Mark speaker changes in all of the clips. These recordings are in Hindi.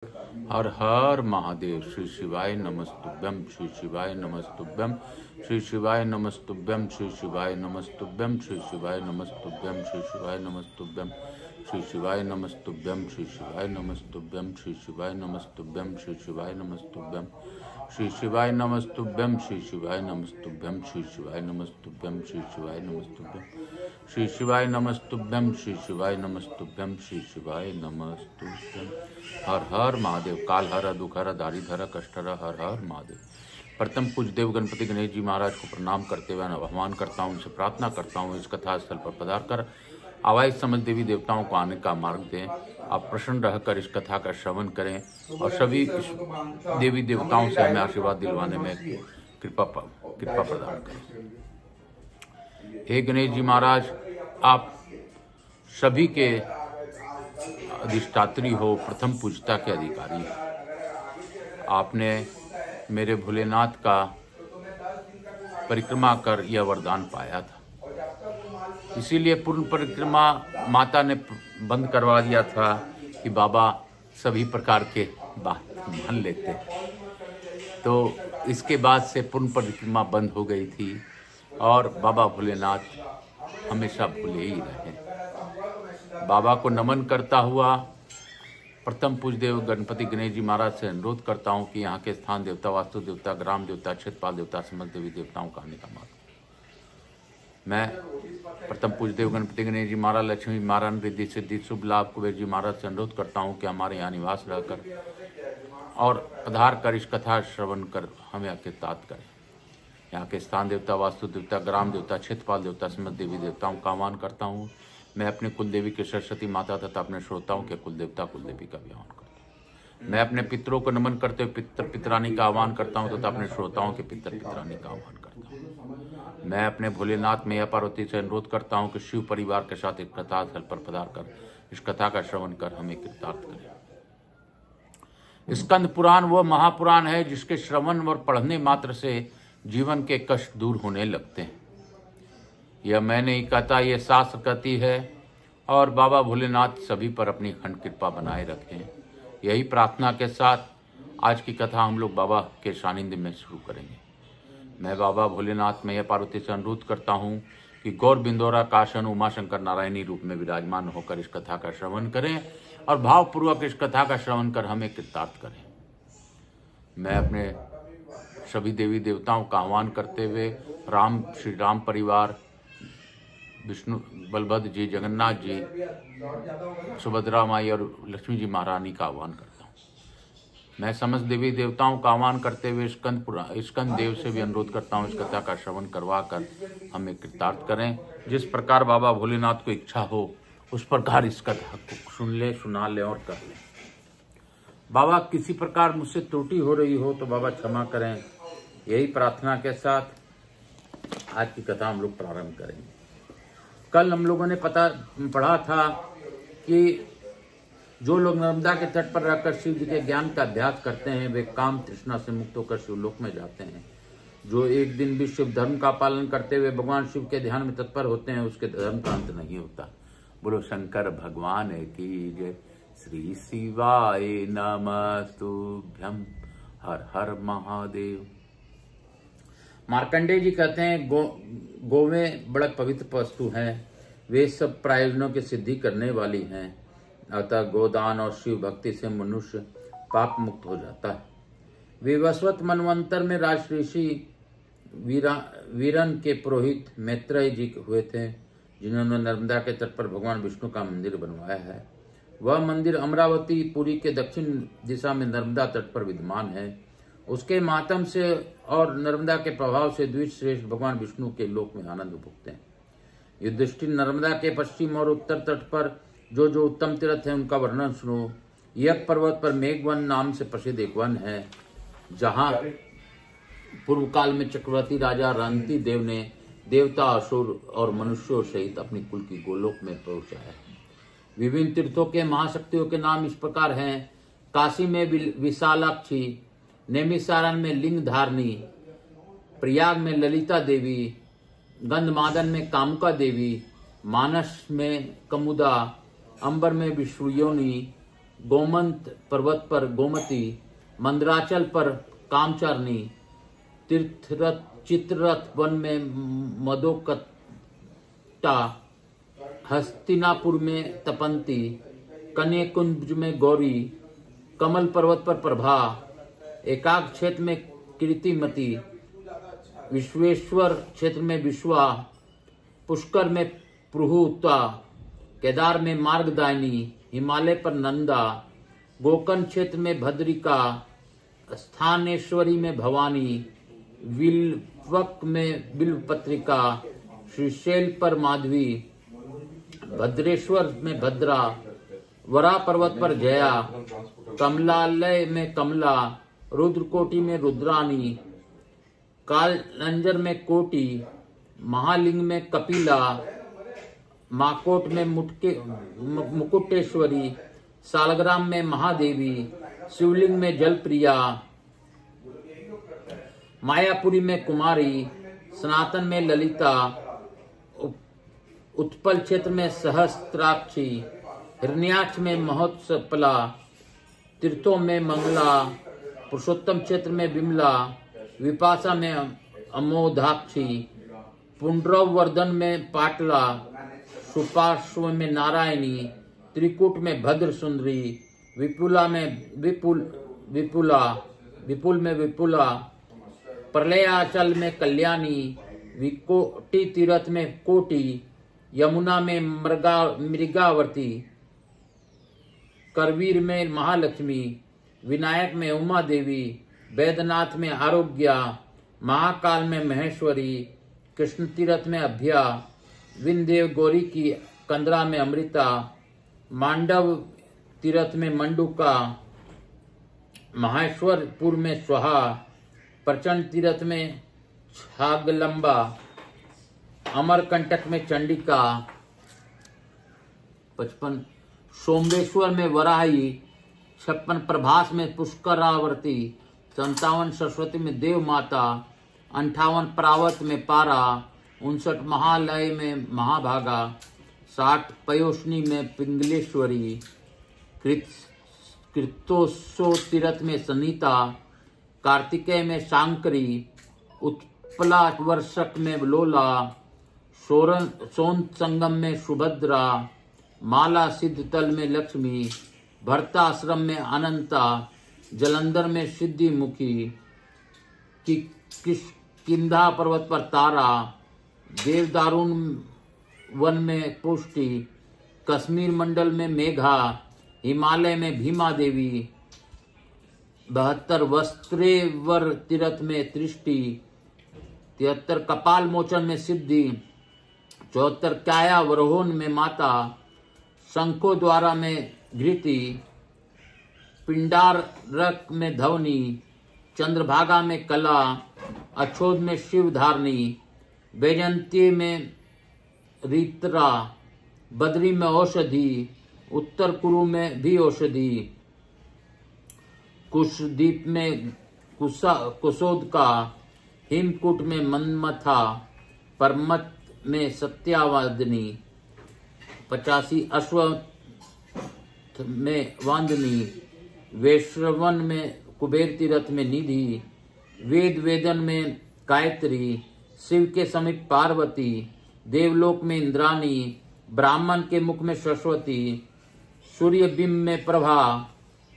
Speaker 1: हर हर महादेव। श्री शिवाय नमस्तुभ्यम। श्री शिवाय नमस्तुभ्यम। श्री शिवाय नमस्तुभ्यम। श्री शिवाय नमस्तुभ्यम। श्री शिवाय नमस्तुभ्यम। श्री शिवाय नमस्तुभ्यम। श्री शिवाय नमस्तुभ्यम। श्री शिवाय नमस्तुभ्यम। श्री शिवाय नमस्तुभ्यम। श्री शिवाय नमस्तुभ्यम। श्री शिवाय नमस्तुभ्यम। श्री शिवाय नमस्तुभ्यम। श्री शिवाय नमस्तुभ्यम। श्री शिवाय नमस्तुभ्यम। श्री शिवाय नमस्तुभ्यम। श्री शिवाय नमस्तुभ्यम। श्री शिवाय नमस्तुभ्यम। हर हर महादेव। काल हर, दुख हर, दारिद हर, कष्ट हर, हर हर महादेव। प्रथम पूज्य देव गणपति गणेश जी महाराज को प्रणाम करते हुए आह्वान करता हूँ, उनसे प्रार्थना करता हूँ इस कथा स्थल पर पधार कर आवाज समझ देवी देवताओं को आने का मार्ग दें। आप प्रसन्न रहकर इस कथा का श्रवण करें और सभी देवी देवताओं से हमें आशीर्वाद दिलवाने में कृपा प्रदान करें। हे गणेश जी महाराज, आप सभी के अधिष्ठात्री हो, प्रथम पूजता के अधिकारी। आपने मेरे भोलेनाथ का परिक्रमा कर यह वरदान पाया था, इसीलिए पूर्ण परिक्रमा माता ने बंद करवा दिया था कि बाबा सभी प्रकार के बात मान लेते। तो इसके बाद से पूर्ण परिक्रमा बंद हो गई थी और बाबा भोलेनाथ हमेशा भूले ही रहे। बाबा को नमन करता हुआ प्रथम पूज्य देव गणपति गणेश जी महाराज से अनुरोध करता हूँ कि यहाँ के स्थान देवता, वास्तु देवता, ग्राम देवता, क्षेत्रपाल देवता, समस्त देवी देवताओं का आने का मार्ग। मैं प्रथम पूज्य देव गणपति गणेश जी महाराज, लक्ष्मी महाराज, रिद्धि सिद्धि शुभ लाभ कुबेर जी महाराज से अनुरोध करता हूँ कि हमारे यहाँ निवास रहकर और पधार कर इस कथा श्रवण कर हमें कृतार्थ करें। यहाँ के स्थान देवता, वास्तु देवता, ग्राम देवता, क्षेत्रपाल देवता, समस्त देवी देवताओं का आह्वान करता हूँ। मैं अपने कुल देवी के सरस्वती माता तथा अपने श्रोताओं के कुल देवता कुल देवी का भी आह्वान करता हूँ। मैं अपने पितरों को नमन करते हुए पितर पितरानी का आह्वान करता हूँ तथा अपने श्रोताओं के पितर पितरानी का आह्वान करता हूँ। मैं अपने भोलेनाथ मैया पार्वती से अनुरोध करता हूँ कि शिव परिवार के साथ एक कथा स्थल पर पधार कर इस कथा का श्रवण कर हमें कृतार्थ करें। स्कंद पुराण वह महापुराण है जिसके श्रवण और पढ़ने मात्र से जीवन के कष्ट दूर होने लगते हैं। यह मैं नहीं कहता, यह शास्त्र कहती है और बाबा भोलेनाथ सभी पर अपनी अखंड कृपा बनाए रखें। यही प्रार्थना के साथ आज की कथा हम लोग बाबा के सानिध्य में शुरू करेंगे। मैं बाबा भोलेनाथ मैया पार्वती से अनुरोध करता हूँ कि गौर बिंदोरा काशन उमाशंकर नारायणी रूप में विराजमान होकर इस कथा का श्रवण करें और भावपूर्वक इस कथा का श्रवण कर हमें कृतार्थ करें। मैं अपने सभी देवी देवताओं का आह्वान करते हुए श्री राम परिवार, विष्णु बलभद्र जी, जगन्नाथ जी, सुभद्रा माई और लक्ष्मी जी महारानी का आह्वान करता हूँ। मैं समस्त देवी देवताओं का आह्वान करते हुए स्कंद देव से भी अनुरोध करता हूँ इस कथा का श्रवण करवा कर हमें कृतार्थ करें। जिस प्रकार बाबा भोलेनाथ को इच्छा हो उस प्रकार इस कथा को सुन ले, सुना ले और कर ले। बाबा किसी प्रकार मुझसे त्रुटि हो रही हो तो बाबा क्षमा करें। यही प्रार्थना के साथ आज की कथा हम लोग प्रारंभ करेंगे। कल हम लोगों ने पढ़ा था कि जो लोग नर्मदा के तट पर रहकर शिव जी के ज्ञान का अभ्यास करते हैं वे काम तृष्णा से मुक्त होकर शिवलोक में जाते हैं। जो एक दिन भी शिव धर्म का पालन करते हुए भगवान शिव के ध्यान में तत्पर होते हैं उसके धर्म का अंत नहीं होता। बोलो शंकर भगवान की जय। श्री शिवाय नमस्तुभ्यम। हर हर महादेव। मार्कंडेय जी कहते हैं गोवें बड़ा पवित्र वस्तु हैं, वे सब प्रयोजनों की सिद्धि करने वाली हैं। अतः गोदान और शिव भक्ति से मनुष्य पाप मुक्त हो जाता है। विवस्वत मनवंतर में राजऋषि वीरन के पुरोहित मैत्रेय जी हुए थे जिन्होंने नर्मदा के तट पर भगवान विष्णु का मंदिर बनवाया है। वह मंदिर अमरावती पुरी के दक्षिण दिशा में नर्मदा तट पर विद्यमान है। उसके मातम से और नर्मदा के प्रभाव से द्विश्रेष्ठ भगवान विष्णु के लोक में आनंद भुगते हैं। युधिष्ठिर नर्मदा के पश्चिम और उत्तर तट पर जो जो उत्तम तीर्थ है उनका वर्णन सुनो। यज्ञ पर्वत पर मेघवन नाम से प्रसिद्ध एक वन है जहाँ पूर्व काल में चक्रवर्ती राजा रंती देव ने देवता, असुर और मनुष्यों सहित अपनी कुल की गोलोक में पहुंचाया है। विभिन्न तीर्थों के महाशक्तियों के नाम इस प्रकार हैं। काशी में विशालाक्षी, नैमिषारण्य में लिंग धारणी, प्रयाग में ललिता देवी, गंधमादन में कामुका देवी, मानस में कमुदा, अंबर में विश्वयोनि, गोमंत पर्वत पर गोमती, मंदराचल पर कामचारनी, तीर्थरथ चित्ररथ वन में मदोकट्टा, हस्तिनापुर में तपंती, कन्याकुंज में गौरी, कमल पर्वत पर प्रभा, एकाग क्षेत्र में कीर्तिमती, विश्वेश्वर क्षेत्र में विश्वा, पुष्कर में पृहुता, केदार में मार्गदायिनी, हिमालय पर नंदा, गोकर्ण क्षेत्र में भद्रिका, स्थानेश्वरी में भवानी, विल्वक में बिल्वपत्रिका, श्रीशैल पर माधवी, भद्रेश्वर में भद्रा, वरा पर्वत पर जया, कमलालय में कमला, रुद्रकोटि में रुद्रानी, कालंजर में कोटि, महालिंग में कपिला, माकोट में मुकुटेश्वरी, सालग्राम में महादेवी, शिवलिंग में जलप्रिया, मायापुरी में कुमारी, सनातन में ललिता, उत्पल क्षेत्र में सहस्त्राक्षी, हिरण्याक्ष में महोत्सपला, तीर्थों में मंगला, पुरुषोत्तम क्षेत्र में विमला, विपाशा में अमोधाक्षी, पुंड्रवर्धन में पाटला, सुपार्श्व में नारायणी, त्रिकूट में भद्र सुंदरी, विपुल में विपुला, प्रलयाचल में कल्याणी, विकोटि तीर्थ में कोटि, यमुना में मृगावर्ती, करवीर में महालक्ष्मी, विनायक में उमा देवी, वैद्यनाथ में आरोग्या, महाकाल में महेश्वरी, कृष्ण तीर्थ में अभ्या, विंदेव गौरी की कंदरा में अमृता, मांडव तीर्थ में मंडूका, माहेश्वरपुर में स्वाहा, प्रचंड तीर्थ में छागलंबा, अमरकंटक में चंडिका, 55 सोमेश्वर में वराही, 56 प्रभास में पुष्करावर्ती, 57 सरस्वती में देव माता, 58 प्रावत में पारा, 59 महालय में महाभागा, 60 पयोष्णी में पिंगलेश्वरी, कृतोत्सव तीर्थ में सनीता, कार्तिकेय में शांकरी, उत्पला वर्षक में लोला, सोन संगम में सुभद्रा, माला सिद्धतल में लक्ष्मी, भरताश्रम में अनंता, जलंधर में सिद्धि मुखी, किष्किंधा पर्वत पर तारा, देवदारुण वन में पुष्टि, कश्मीर मंडल में मेघा, हिमालय में भीमा देवी, 72 वस्त्रेवर तीर्थ में तृष्टि, 73 कपाल मोचन में सिद्धि, 74 काया वरोहन में माता, शंखो द्वारा में घृति, पिंडारक में धवनी, चंद्रभागा में कला, अछोद में शिव धारणी, बैजंती में रीतरा, बद्री में औषधि, उत्तर कुरु में भी औषधि, कुशदीप में कुशोदका, हिमकूट में मनमथा, परमत में सत्यावादिनी, 85 अश्वत्थ में वांदनी, वैश्रवन में कुबेर तीर्थ में निधि, वेदन में गायत्री, शिव के समीप पार्वती, देवलोक में इंद्राणी, ब्राह्मण के मुख में सरस्वती, सूर्य बिंब में प्रभा,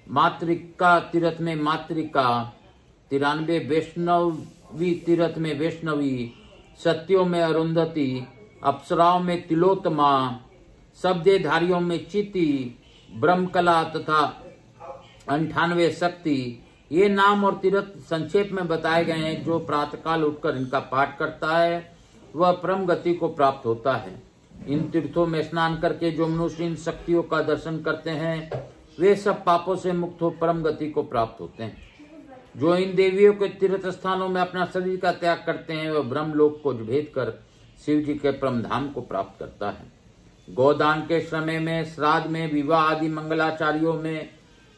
Speaker 1: मातृका तीर्थ में मातृका, 93 वैष्णवी तीर्थ में वैष्णवी, सत्यों में अरुंधति, अप्सराओं में तिलोत्तमा, शब्देधारियों में चिति, ब्रह्मकला तथा 98 शक्ति। ये नाम और तीर्थ संक्षेप में बताए गए हैं। जो प्रातःकाल उठकर इनका पाठ करता है वह परम गति को प्राप्त होता है। इन तीर्थों में स्नान करके जो मनुष्य इन शक्तियों का दर्शन करते हैं वे सब पापों से मुक्त हो परम गति को प्राप्त होते हैं। जो इन देवियों के तीर्थ स्थानों में अपना शरीर का त्याग करते हैं वह ब्रह्मलोक को भेद कर शिव जी के परम धाम को प्राप्त करता है। गोदान के समय में, श्राद्ध में, विवाह आदि मंगलाचार्यों में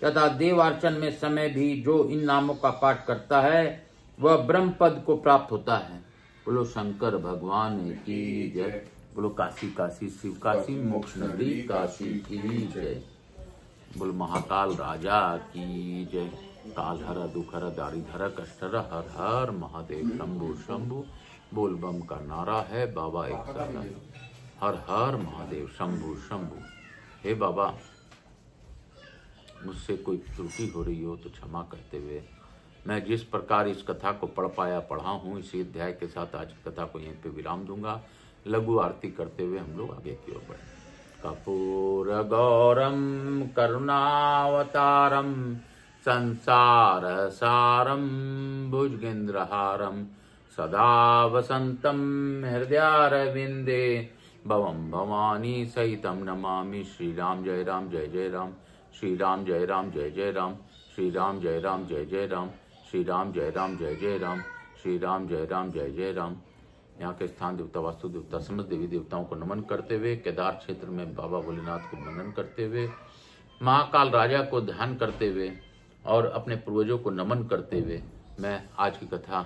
Speaker 1: तथा देवार्चन में समय भी जो इन नामों का पाठ करता है वह ब्रह्म पद को प्राप्त होता है। बोलो शंकर भगवान की जय। बोलो काशी काशी शिव काशी मोक्ष नगरी काशी की जय। बोल महाकाल राजा की जय। काल हर दुख हर दारिधर कष्ट हर, हर हर महादेव शंभु शंभु। बोल बम का नारा है बाबा एक सारा। हर हर महादेव शंभु शंभु। हे बाबा, मुझसे कोई त्रुटि हो रही हो तो क्षमा करते हुए मैं जिस प्रकार इस कथा को पढ़ा हूँ, इसी अध्याय के साथ आज की कथा को यहीं पे विराम दूंगा। लघु आरती करते हुए हम लोग आगे की ओर बढ़े। कपूर गौरम करुणावतारम संसार सारम भुजगेन्द्रहारम सदा वसंतम हृदयारविंदे भवम भवानी सहितम नमामि। श्री राम जय राम जय जय राम। श्री राम जय राम जय जय राम। श्री राम जय राम जय जय राम। श्री राम जय राम जय जय राम। श्री राम जय राम जय जय राम। यहाँ के स्थान देवता, वास्तु देवता, समस्त देवी देवताओं को नमन करते हुए, केदार क्षेत्र में बाबा भोलेनाथ को वंदन करते हुए, महाकाल राजा को ध्यान करते हुए और अपने पूर्वजों को नमन करते हुए मैं आज की कथा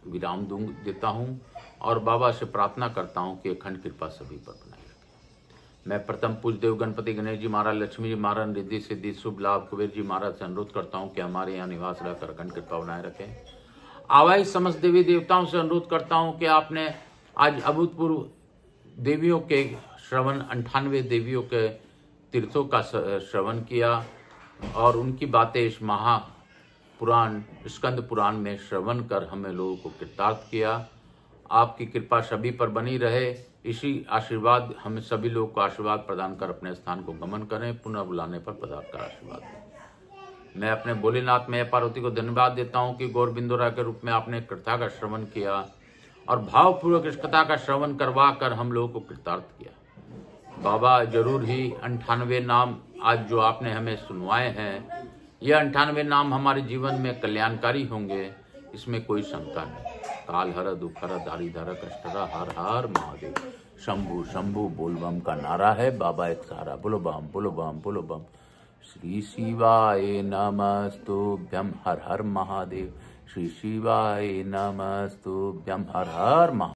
Speaker 1: विराम देता हूँ और बाबा से प्रार्थना करता हूँ कि अखंड कृपा सभी पर बनाए रखें। मैं प्रथम पूज्य देव गणपति गणेश जी महाराज, लक्ष्मी जी महाराज, रिद्धि सिद्धि शुभ लाभ कुबेर जी महाराज से अनुरोध करता हूँ कि हमारे यहाँ निवास रहकर अखंड कृपा बनाए रखें। आवाई समस्त देवी देवताओं से अनुरोध करता हूँ कि आपने आज अभूतपूर्व देवियों के श्रवण, 98 देवियों के तीर्थों का श्रवण किया और उनकी बातें इस महापुराण स्कंद पुराण में श्रवण कर हमें लोगों को कृतार्थ किया। आपकी कृपा सभी पर बनी रहे, इसी आशीर्वाद हमें सभी लोगों को आशीर्वाद प्रदान कर अपने स्थान को गमन करें। पुनः बुलाने पर पधार कर आशीर्वाद दें। मैं अपने भोलेनाथ में पार्वती को धन्यवाद देता हूँ कि गौरबिंदुरा के रूप में आपने कथा का श्रवण किया और भावपूर्वक इस कथा का श्रवण करवा कर हम लोगों को कृतार्थ किया। बाबा, जरूर ही 98 नाम आज जो आपने हमें सुनवाए हैं, ये 98 नाम हमारे जीवन में कल्याणकारी होंगे, इसमें कोई शंका नहीं। काल हर दुख हर दारिधर कष्ट हर, हर हर महादेव शंभु शंभु। बोल बम का नारा है बाबा एक सहारा। बोलो बम बोलो बम बोलो बम। श्री शिवाय नमस्तुभ्यं हर हर महादेव। श्री शिवाय नमस्तुभ्यं हर हर महादेव।